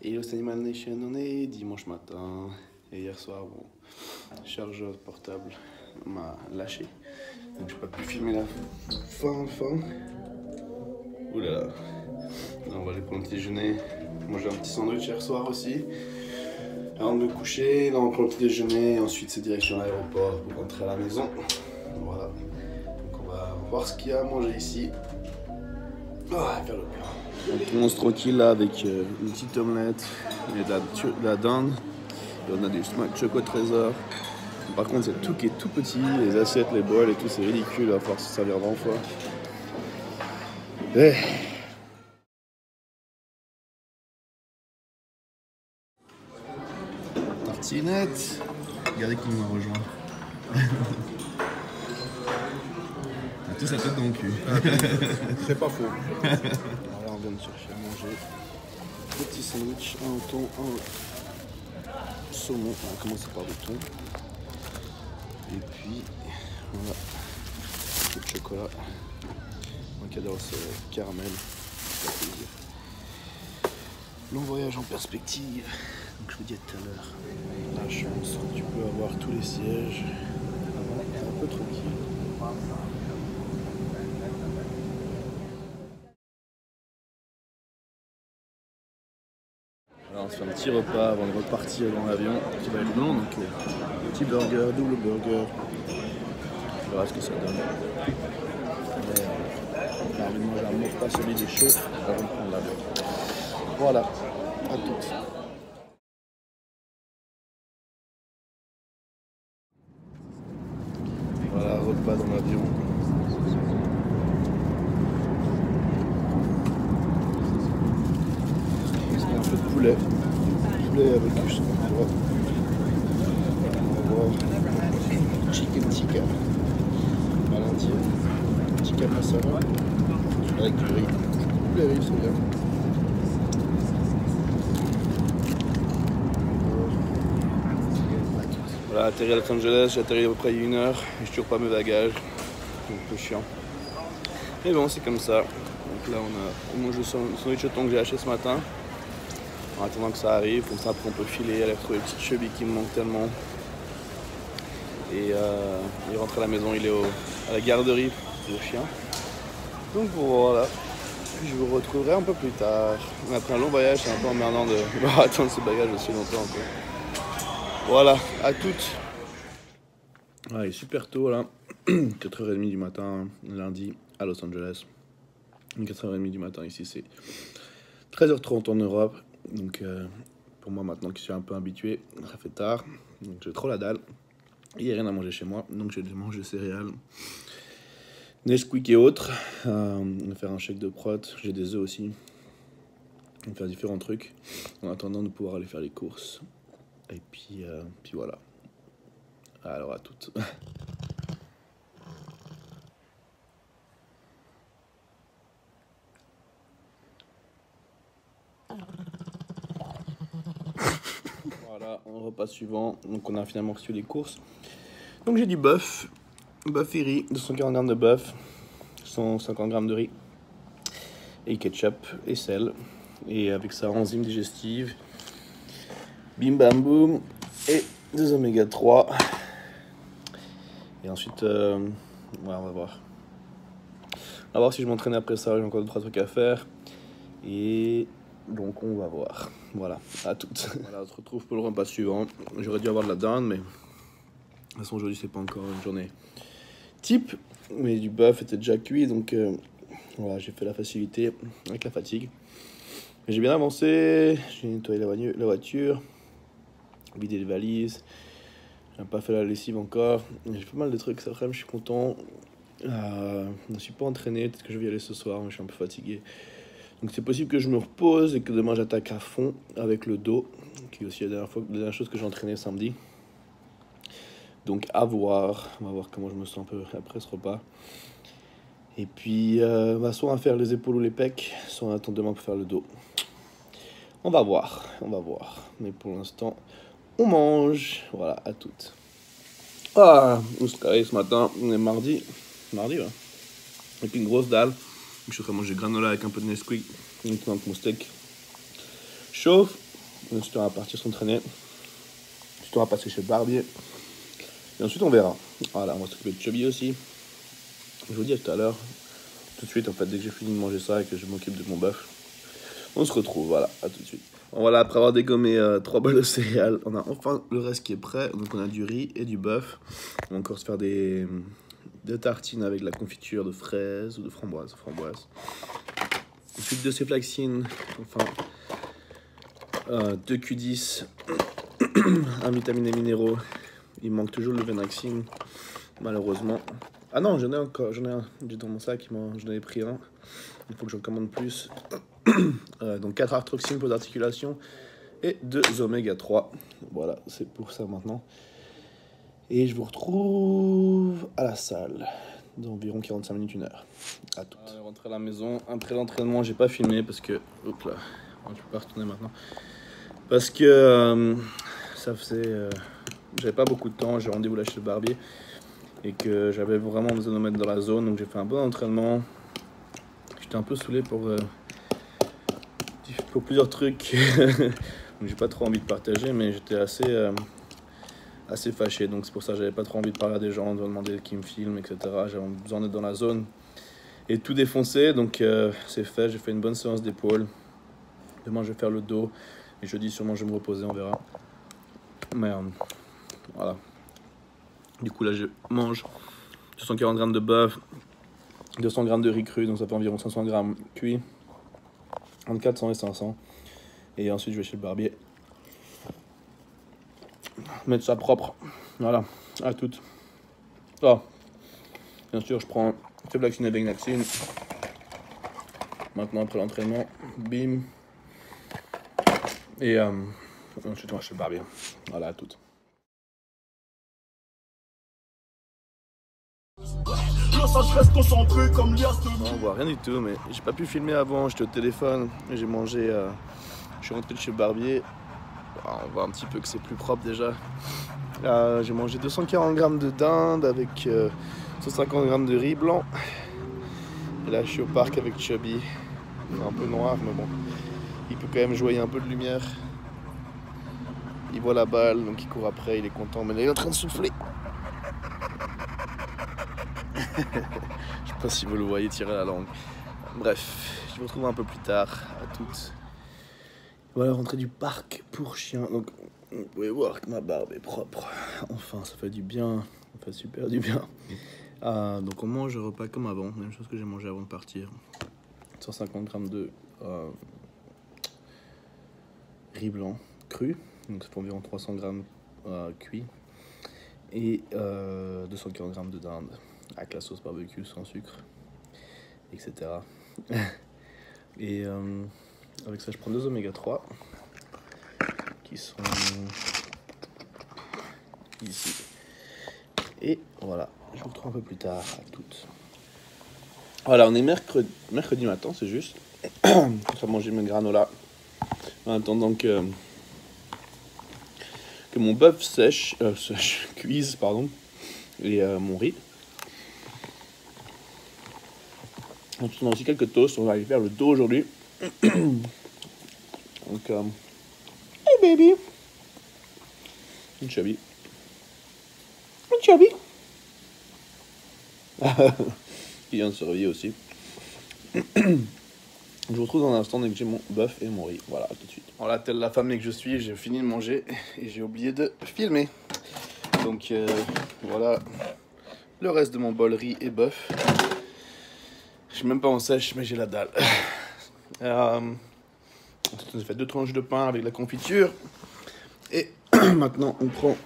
Et au Animal Nation, on est dimanche matin. Et hier soir, bon, chargeur portable m'a lâché. Donc j'ai pas pu filmer la fin. Ouh là là. Là, on va aller pour le petit déjeuner. Manger un petit sandwich hier soir aussi. Avant de me coucher, là on prend le petit déjeuner. Ensuite c'est direction l'aéroport pour rentrer à la maison. Voilà. Donc on va voir ce qu'il y a à manger ici. Faire le plein. On mange tranquille là avec une petite omelette et de la dinde. Et on a du choco trésor. Par contre c'est tout qui est tout petit, les assiettes, les bols et tout, c'est ridicule à force de se servir 20 fois. Et... tartinette. Regardez qui nous a rejoint. On a tous la tête dans le cul. C'est pas faux. Alors là on vient de chercher à manger. Petit sandwich, un thon, un saumon. On va commencer par le thon. Et puis voilà, un peu de chocolat. Moi qui adore ce caramel. Ça fait plaisir. Long voyage en perspective. Donc je vous dis à tout à l'heure. La chance, tu peux avoir tous les sièges. T'es un peu tranquille. Alors on se fait un petit repas avant de repartir dans l'avion qui va être long, donc petit burger, double burger. On verra ce que ça donne. J'ai envie de manger un morceau, pas celui des chauds, avant de prendre l'avion. Voilà, à toutes. Voilà, repas dans l'avion. Un peu de poulet avec du sang. On va voir chicken tikka à l'entier, tikka masala avec du riz. Les riz c'est bien. Voilà, atterri à Los Angeles, j'ai atterri à peu près 1 heure et j'ai toujours pas mes bagages. C'est un peu chiant. Mais bon, c'est comme ça. Donc là on mange le sandwich au thon que j'ai acheté ce matin. En attendant que ça arrive, comme ça après on peut filer, aller retrouver les petites chevilles qui me manquent tellement. Et il rentre à la maison, il est à la garderie pour le chien. Donc voilà, puis je vous retrouverai un peu plus tard. Après un long voyage, c'est un peu emmerdant de devoir attendre ce bagage aussi longtemps. Voilà, à toutes. Ah, il est super tôt là, 4h30 du matin, lundi à Los Angeles. 4h30 du matin ici, c'est 13h30 en Europe. Donc pour moi maintenant qui suis un peu habitué, ça fait tard, donc j'ai trop la dalle. Il n'y a rien à manger chez moi, donc j'ai dû manger céréales, Nesquik et autres. On va faire un shake de prot, j'ai des œufs aussi. On va faire différents trucs en attendant de pouvoir aller faire les courses. Et puis voilà. Alors à toutes. Voilà, repas suivant. Donc on a finalement reçu les courses. Donc j'ai du bœuf et riz, 240 grammes de bœuf, 150 grammes de riz, et ketchup et sel. Et avec ça, enzymes digestives, bim bam boum, et des oméga 3. Et ensuite, ouais, on va voir. On va voir si je m'entraîne après ça, j'ai encore 2-3 trucs à faire. Et donc on va voir. Voilà, à toutes. Voilà, on se retrouve pour le repas suivant. J'aurais dû avoir de la dinde, mais de toute façon aujourd'hui c'est pas encore une journée type. Mais du bœuf était déjà cuit, donc voilà, j'ai fait la facilité avec la fatigue. Mais j'ai bien avancé, j'ai nettoyé la voiture, vidé les valises. J'ai pas fait la lessive encore. J'ai pas mal de trucs, ça vraiment je suis content. Je ne suis pas entraîné, peut-être que je vais y aller ce soir, mais je suis un peu fatigué. Donc c'est possible que je me repose et que demain j'attaque à fond avec le dos, qui est aussi la dernière chose que j'ai entraîné samedi. Donc à voir, on va voir comment je me sens un peu après ce repas. Et puis soit on va faire les épaules ou les pecs, soit on attend demain pour faire le dos. On va voir. Mais pour l'instant, on mange. Voilà, à toutes. On se carré ce matin, on est mardi, ouais. Et puis une grosse dalle. Je suis en train de manger granola avec un peu de Nesquik. Maintenant que mon steak chauffe. Ensuite, on va partir s'entraîner. Ensuite, on va passer chez le barbier. Et ensuite, on verra. Voilà, on va s'occuper de Chubby aussi. Je vous dis à tout à l'heure. Tout de suite, en fait, dès que j'ai fini de manger ça et que je m'occupe de mon bœuf, on se retrouve. Voilà, à tout de suite. Bon, voilà, après avoir dégommé 3 bols de céréales, on a enfin le reste qui est prêt. Donc, on a du riz et du bœuf. On va encore se faire des tartines avec la confiture de fraises ou de framboises. Ensuite, de ces flaxines. Enfin, 2 Q10, un vitamine et minéraux. Il manque toujours le Venaxine, malheureusement. Ah non, j'en ai encore, j'en ai un. J'ai dans mon sac, j'en ai pris un. Il faut que j'en commande plus. Donc 4 arthroxines pour l'articulation et 2 oméga 3. Voilà, c'est pour ça maintenant. Et je vous retrouve à la salle d'environ 45 minutes, 1 heure. À toutes. Rentrer à la maison. Après l'entraînement, j'ai pas filmé parce que... Hop là, je peux pas retourner maintenant. Parce que ça faisait... j'avais pas beaucoup de temps, j'ai rendez-vous là chez le barbier. Et que j'avais vraiment besoin de me mettre dans la zone. Donc j'ai fait un bon entraînement. J'étais un peu saoulé pour plusieurs trucs. J'ai pas trop envie de partager, mais j'étais assez fâché. Donc c'est pour ça que j'avais pas trop envie de parler à des gens, de demander qui me filment, etc. J'avais besoin d'être dans la zone et tout défoncer. Donc c'est fait, j'ai fait une bonne séance d'épaule. Demain je vais faire le dos. Et jeudi sûrement je vais me reposer, on verra. Mais voilà. Du coup là je mange 240 grammes de bœuf, 200 grammes de riz cru, donc ça fait environ 500 grammes cuit. Entre 400 et 500. Et ensuite je vais chez le barbier. Mettre ça propre. Voilà, à toutes. Ah. Bien sûr je prends Flaxine et Venaxine. Maintenant après l'entraînement, bim. Et ensuite on va chez le barbier. Voilà, à toutes. Je reste concentré comme liasse de... Non, on voit rien du tout, mais j'ai pas pu filmer avant, j'étais au téléphone, j'ai mangé, je suis rentré de chez le barbier. On voit un petit peu que c'est plus propre déjà. J'ai mangé 240 grammes de dinde avec 150 grammes de riz blanc. Et là je suis au parc avec Chubby. Il est un peu noir, mais bon, il peut quand même jouer un peu de lumière. Il voit la balle, donc il court après, il est content, mais là il est en train de souffler. Je sais pas si vous le voyez tirer la langue. Bref, je vous retrouve un peu plus tard. À toutes. Voilà, rentrée du parc pour chiens. Donc, vous pouvez voir que ma barbe est propre. Enfin, ça fait du bien. Ça fait super du bien. Donc, on mange un repas comme avant. Même chose que j'ai mangé avant de partir. 150 grammes de riz blanc cru. Donc, ça fait environ 300 grammes cuit. Et 240 grammes de dinde. Avec la sauce barbecue sans sucre, etc. Et avec ça, je prends 2 oméga 3 qui sont ici. Et voilà, je vous retrouve un peu plus tard à toutes. Voilà, on est mercredi matin, c'est juste. Je vais manger mes granola en attendant que mon bœuf cuise, pardon, et mon riz. Ensuite, on a aussi quelques toasts. On va aller faire le dos aujourd'hui. Donc, hey baby, une Chubby. Une Chubby. Il vient de se réveiller aussi. Je vous retrouve dans un instant dès que j'ai mon bœuf et mon riz. Voilà, tout de suite. Voilà, telle la femme que je suis, j'ai fini de manger et j'ai oublié de filmer. Donc, voilà le reste de mon bol riz et bœuf. Je suis même pas en sèche, mais j'ai la dalle. On a fait 2 tranches de pain avec la confiture. Et maintenant, on prend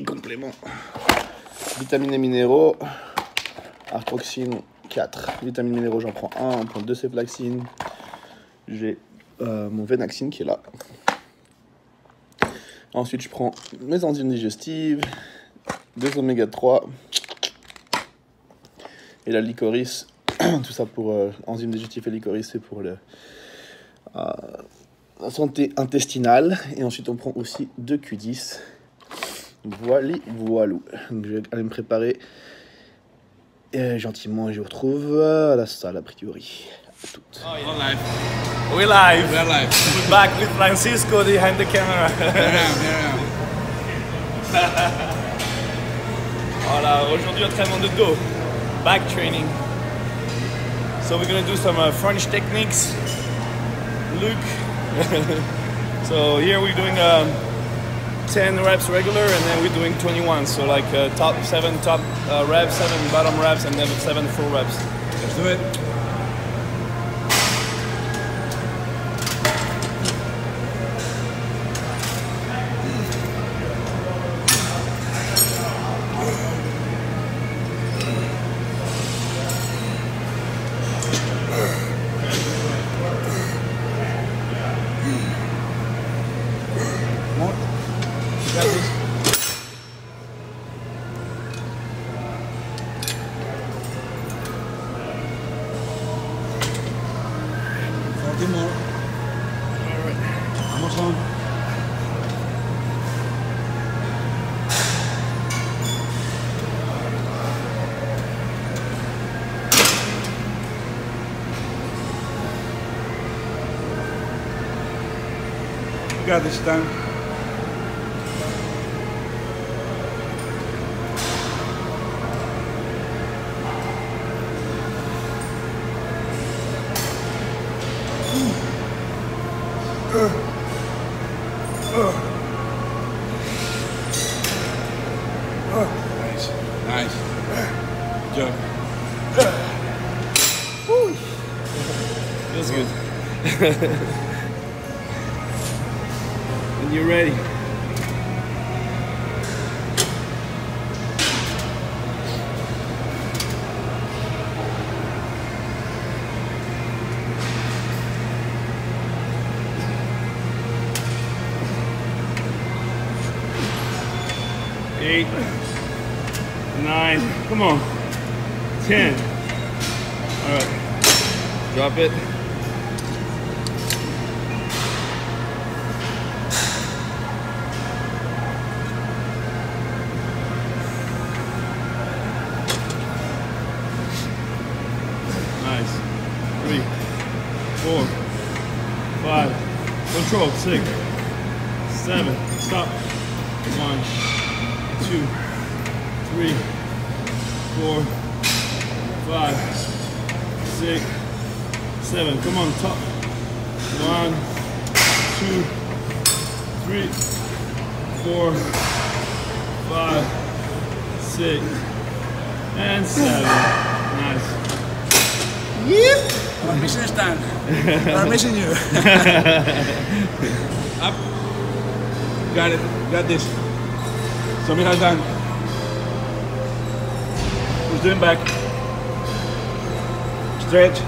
complément. Vitamines et minéraux. Arthroxine 4. Vitamines et minéraux, j'en prends 1. On prend 2 céflaxines. J'ai mon Venaxine qui est là. Ensuite, je prends mes enzymes digestives. 2 oméga 3. Et la licorice. Tout ça pour enzymes digestifs et licorice, c'est pour la santé intestinale. Et ensuite, on prend aussi 2 Q10. Voilou. Donc, je vais aller me préparer gentiment et je vous retrouve à la salle a priori. toutes. Oh, yeah. Live. We're live. We're live. We're back with Francisco behind the camera. Voilà, aujourd'hui entraînement de dos, back training. So we're gonna do some French techniques. Luke. So here we're doing 10 reps regular, and then we're doing 21. So like top 7 reps, 7 bottom reps, and then 7 full reps. Let's do it. More. You got this. More. All right. Almost on. You got this time. Nice, nice. Good job. Feels good. When you're ready. Eight, 9, come on, 10. All right, drop it. Nice. 3, 4, 5, control, 6, 7, stop. 1, 2, 3, 4, 5, 6, 7. Come on, top. 1, 2, 3, 4, 5, 6, and 7. Nice. I'm missing this time. I'm missing you. Up. Got it. Got this. Show me how it's done. Who's doing back? Stretch.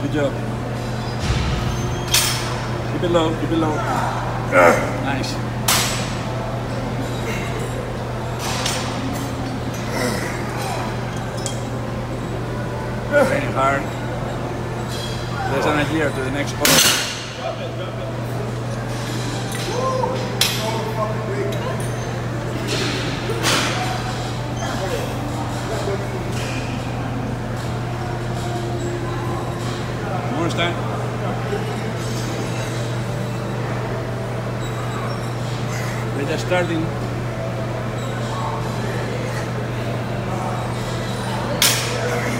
Good job. Keep it low, keep it low. Nice. Training hard. Less than a year to the next one. More stand. We're just starting.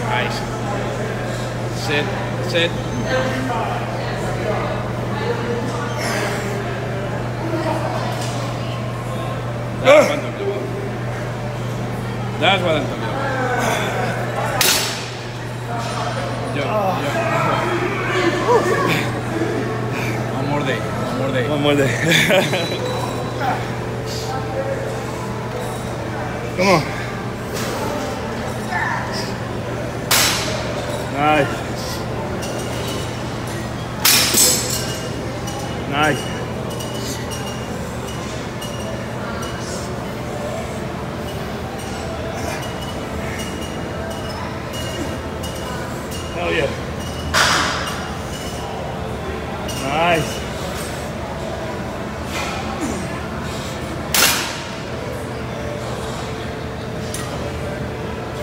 Nice. Sit, sit. That's what I'm talking about. That's what I'm talking about. One more day. One more day. One more day. Come on. Nice. Nice. Hell yeah. Nice.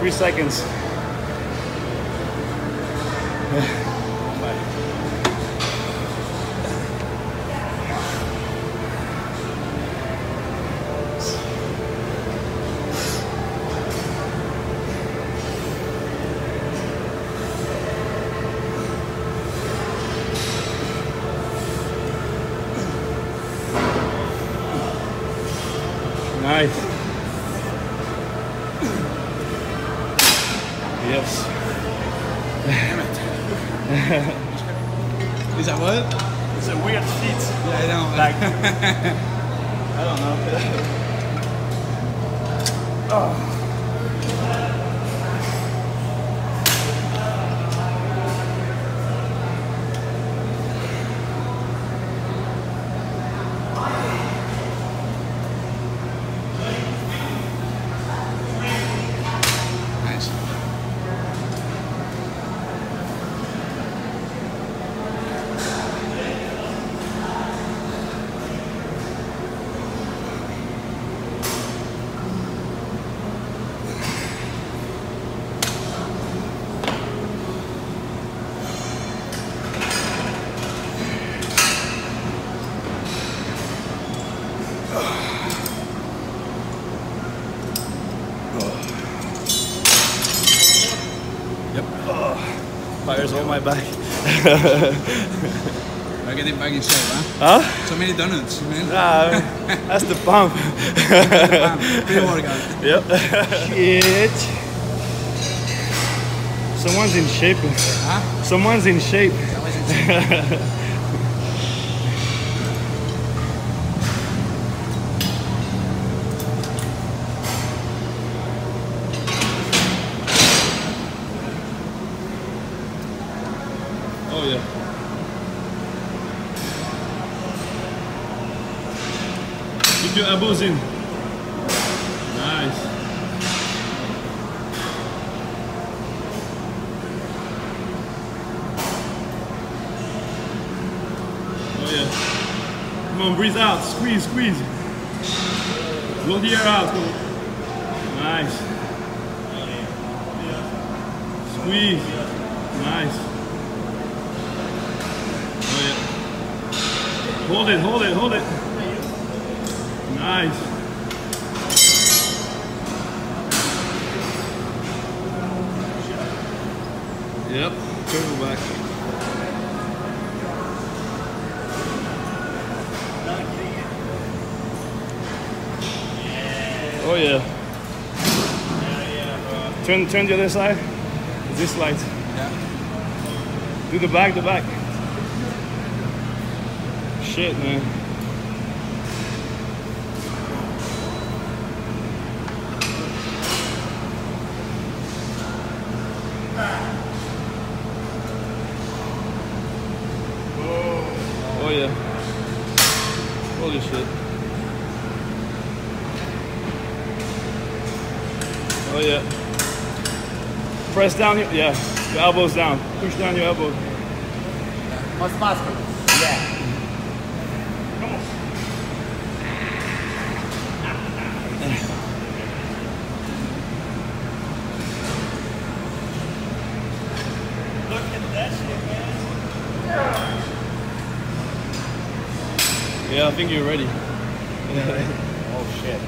3 seconds. Nice. Yes. Is that what? It's a weird feat. Yeah, I know. Like, I don't know. Oh. Nice. Yep. Fires all my back. We're getting back in shape, huh? Huh? So many donuts, man. Nah, that's the pump. Pre-workout. Yep. Shit. Someone's in shape. Huh? Someone's in shape. Oh yeah. Keep your elbows in. Nice. Oh yeah. Come on, breathe out. Squeeze, squeeze. Blow the air out. Nice. Squeeze. Nice. Oh yeah. Hold it, hold it, hold it. Nice. Yep, turtle back. Oh yeah. Turn the other side. This light. Yeah. Do the back, the back. Shit, man. Oh yeah. Holy shit. Oh yeah. Press down your, yeah, your elbows down. Push down your elbows. What's possible? Yeah. Look at that shit, man. Yeah, I think you're ready. Oh shit.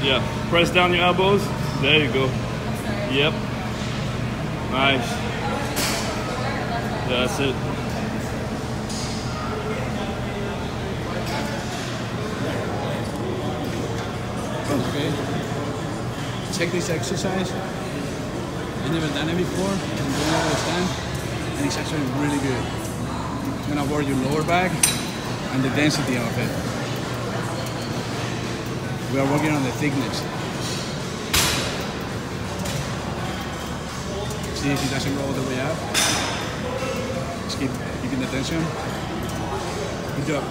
Yeah, press down your elbows. There you go. Yep. Nice. Yeah, that's it. Okay. Check this exercise. I've never done it before. I'm doing it all the time, and it's actually really good. It's gonna work your lower back and the density of it. We are working on the thickness. See if he doesn't go all the way up. Just keeping the tension. Good job.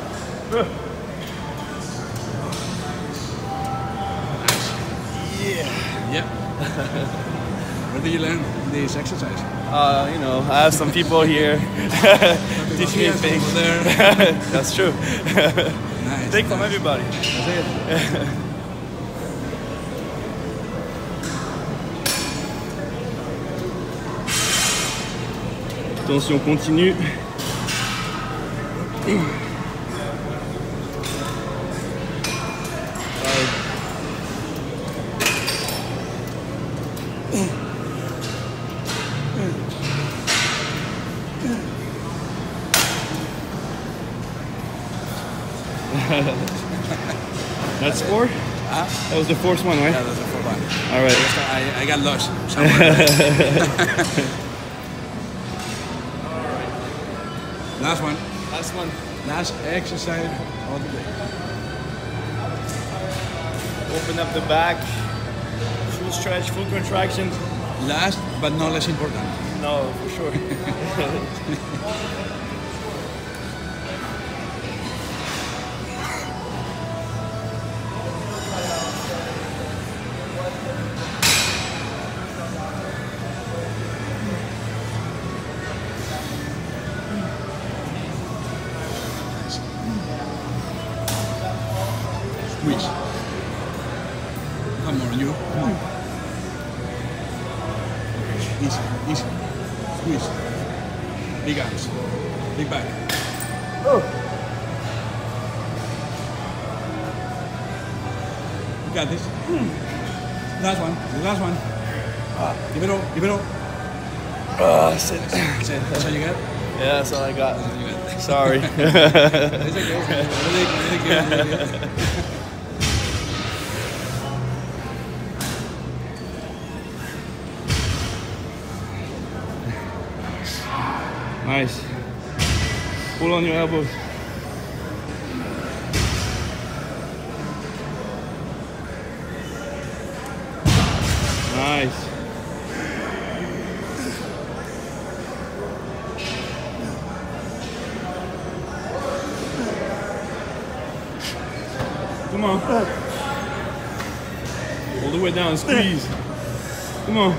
Nice. Yeah. Where did you learn this exercise? You know, I have some people here teach me things. There. That's true. Nice. Take from everybody. That's it. Tension continue. That's 4? That was the fourth one, right? Yeah, that's the fourth one. All right. I got lost somewhere. Last one. Last one. Last exercise of the day. Open up the back. Full stretch, full contraction. Last but not less important. No, for sure. Squeeze. Come on, you. Come on. Easy, easy. Squeeze. Big arms. Big back. You got this. Last one. The last one. Give it all. Give it all. That's it. That's it. That's all you got? Yeah, that's all I got. That's all you got. Sorry. It's okay. Really good. Really good. Nice. Pull on your elbows. Nice. Come on. All the way down, squeeze. Come on.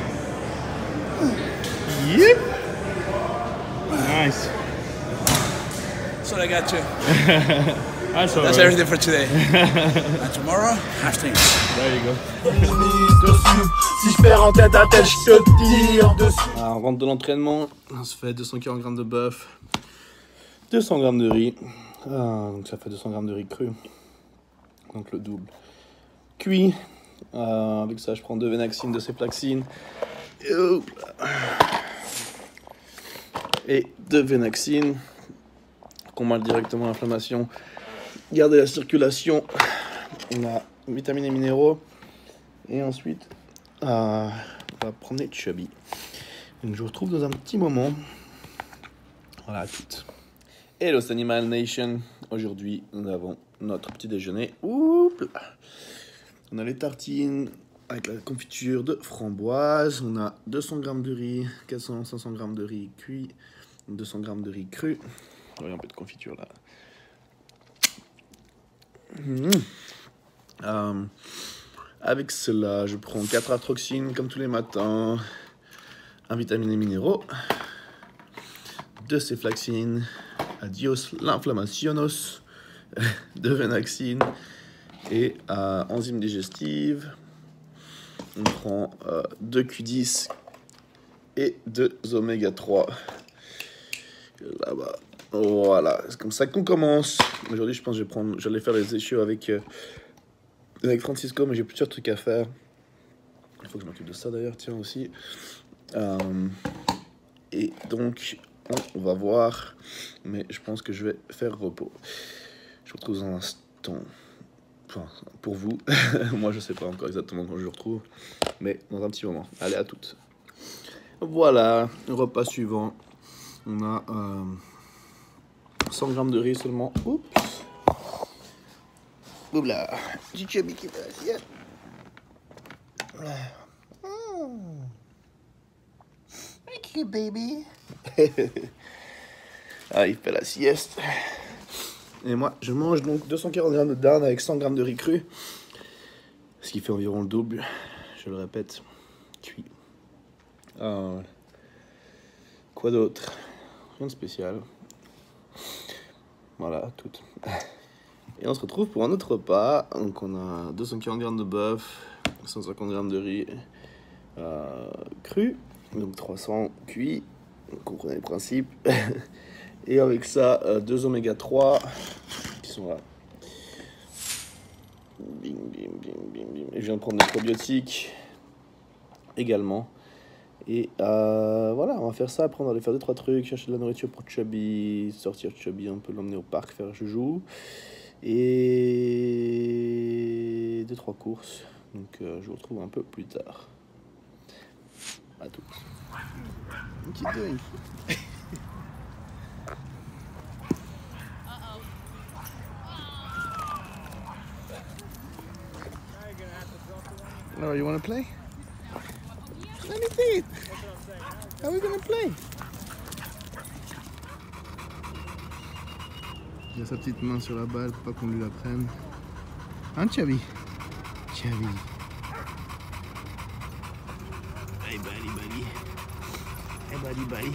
Yep. Nice. That's what I got you. That's all That's right. everything for today. And tomorrow, hashtags. There you go. Dessus. Si je perds en tête à tête, je te tire dessus. Alors, on rentre de l'entraînement, on se fait 240 grammes de bœuf, 200 grammes de riz, donc ça fait 200 grammes de riz cru, donc le double. Cuit, avec ça je prends 2 Venaxine, 2 Ceflaxine, et 2 Venaxine, combattre directement l'inflammation, garder la circulation, on a vitamines et minéraux, et ensuite on va prendre les chubby. Donc je vous retrouve dans un petit moment. Voilà, à toutes. Hello Animal Nation. Aujourd'hui, nous avons notre petit déjeuner. Oups là. On a les tartines avec la confiture de framboise. On a 200 grammes de riz, 500 grammes de riz cuit, 200 grammes de riz cru. Il y a un peu de confiture là. Avec cela, je prends 4 atroxines comme tous les matins, un vitamine et minéraux, 2 Ceflaxine, adios l'inflammationos, 2 Venaxine et enzymes digestives. On prend 2 Q10 et 2 oméga 3. Là-bas. Voilà, c'est comme ça qu'on commence. Aujourd'hui, je pense que j'allais faire les échos avec Francisco, mais j'ai plusieurs trucs à faire. Il faut que je m'occupe de ça d'ailleurs, tiens aussi. Et donc, on va voir, mais je pense que je vais faire repos. Je vous retrouve dans un instant. Enfin, pour vous, moi je sais pas encore exactement quand je vous retrouve, mais dans un petit moment. Allez, à toutes. Voilà, le repas suivant. On a 100 grammes de riz seulement. Oups. Oula, du chubby qui passe. Okay, baby. Ah, il fait la sieste. Et moi, je mange donc 240 grammes de dinde avec 100 grammes de riz cru. Ce qui fait environ le double, je le répète, cuit. Quoi d'autre? Rien de spécial. Voilà, tout. Et on se retrouve pour un autre repas. Donc on a 240 grammes de bœuf, 150 grammes de riz cru, donc 300 cuits, vous comprenez le principe. Et avec ça, 2 oméga 3 qui sont là. Bing, bing, bing, bing, bing. Et je viens de prendre des probiotiques également. Et voilà, on va faire ça. Après, on va aller faire 2-3 trucs, chercher de la nourriture pour Chubby, sortir Chubby un peu, l'emmener au parc, faire joujou. Et 2-3 courses. Donc, je vous retrouve un peu plus tard. À tous. What you doing? Oh, you want to play? Let me see it. How are we gonna play? Il a sa petite main sur la balle pour pas qu'on lui la prenne. Hein, Chubby? Chubby. Hey, buddy, buddy. Hey, buddy, buddy.